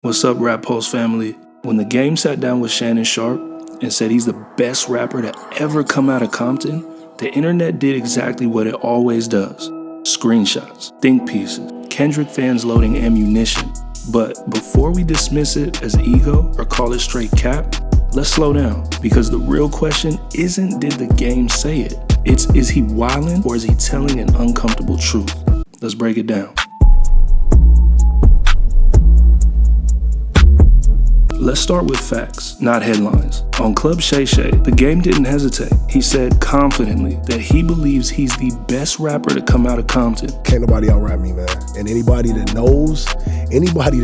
What's up, Rap Pulse family? When the game sat down with Shannon Sharp and said he's the best rapper to ever come out of Compton, the internet did exactly what it always does. Screenshots, think pieces, Kendrick fans loading ammunition. But before we dismiss it as ego or call it straight cap, let's slow down, because the real question isn't did the game say it? It's is he wildin' or is he telling an uncomfortable truth? Let's break it down. Let's start with facts, not headlines. On Club Shay Shay, the game didn't hesitate. He said confidently that he believes he's the best rapper to come out of Compton. Can't nobody out-rap me, man. And anybody that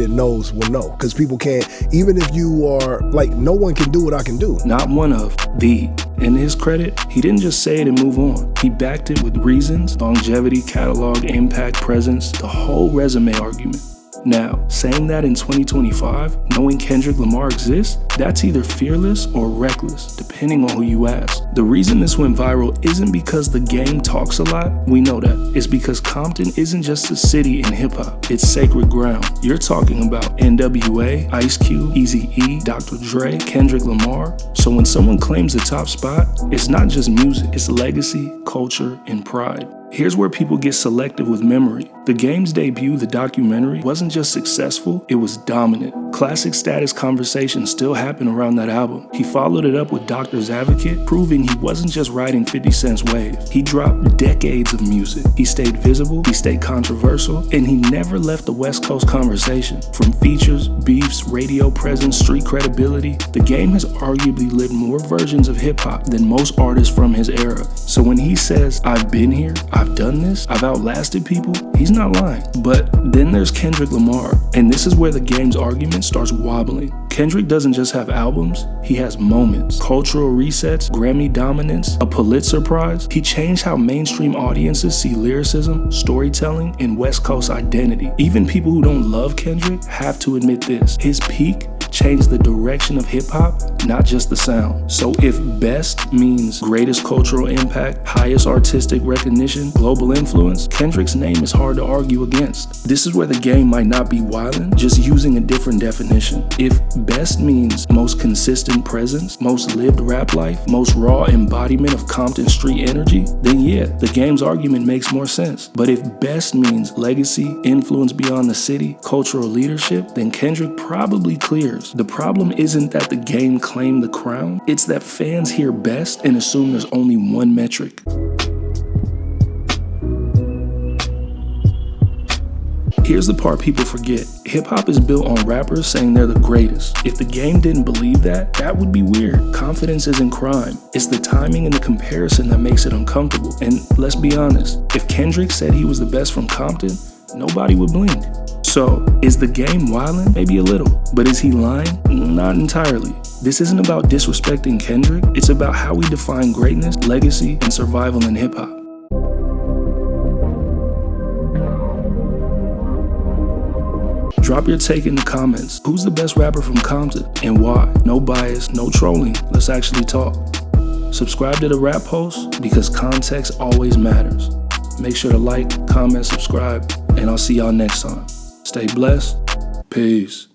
knows will know. Because people can't, even if you are, like, no one can do what I can do. Not one of, the. In his credit, he didn't just say it and move on. He backed it with reasons, longevity, catalog, impact, presence, the whole resume argument. Now, saying that in 2025, knowing Kendrick Lamar exists, that's either fearless or reckless, depending on who you ask. The reason this went viral isn't because the game talks a lot, we know that. It's because Compton isn't just a city in hip-hop, it's sacred ground. You're talking about NWA, Ice Cube, Eazy-E, Dr. Dre, Kendrick Lamar. So when someone claims the top spot, it's not just music, it's legacy, culture, and pride. Here's where people get selective with memory. The game's debut, the documentary, wasn't just successful, it was dominant. Classic status conversations still happen around that album. He followed it up with Doctor's Advocate, proving he wasn't just riding 50 Cent's wave. He dropped decades of music. He stayed visible, he stayed controversial, and he never left the West Coast conversation. From features, beefs, radio presence, street credibility, the game has arguably lived more versions of hip-hop than most artists from his era. So when he says, I've been here, I've done this, I've outlasted people, he's not lying. But then there's Kendrick Lamar, and this is where the game's argument starts wobbling. Kendrick doesn't just have albums, he has moments, cultural resets, Grammy dominance, a Pulitzer Prize. He changed how mainstream audiences see lyricism, storytelling, and West Coast identity. Even people who don't love Kendrick have to admit this. His peak changed the direction of hip-hop, not just the sound. So if best means greatest cultural impact, highest artistic recognition, global influence, Kendrick's name is hard to argue against. This is where the game might not be wildin', just using a different definition. If best means most consistent presence, most lived rap life, most raw embodiment of Compton street energy, then yeah, the game's argument makes more sense. But if best means legacy, influence beyond the city, cultural leadership, then Kendrick probably clears. The problem isn't that the game claimed the crown, it's that fans hear best and assume there's only one metric. Here's the part people forget. Hip-hop is built on rappers saying they're the greatest. If the game didn't believe that, that would be weird. Confidence isn't crime. It's the timing and the comparison that makes it uncomfortable. And let's be honest, if Kendrick said he was the best from Compton, nobody would blink. So, is the game wildin'? Maybe a little. But is he lying? Not entirely. This isn't about disrespecting Kendrick. It's about how we define greatness, legacy, and survival in hip-hop. Drop your take in the comments. Who's the best rapper from Compton and why? No bias, no trolling. Let's actually talk. Subscribe to the Rap Pulse because context always matters. Make sure to like, comment, subscribe, and I'll see y'all next time. Stay blessed. Peace.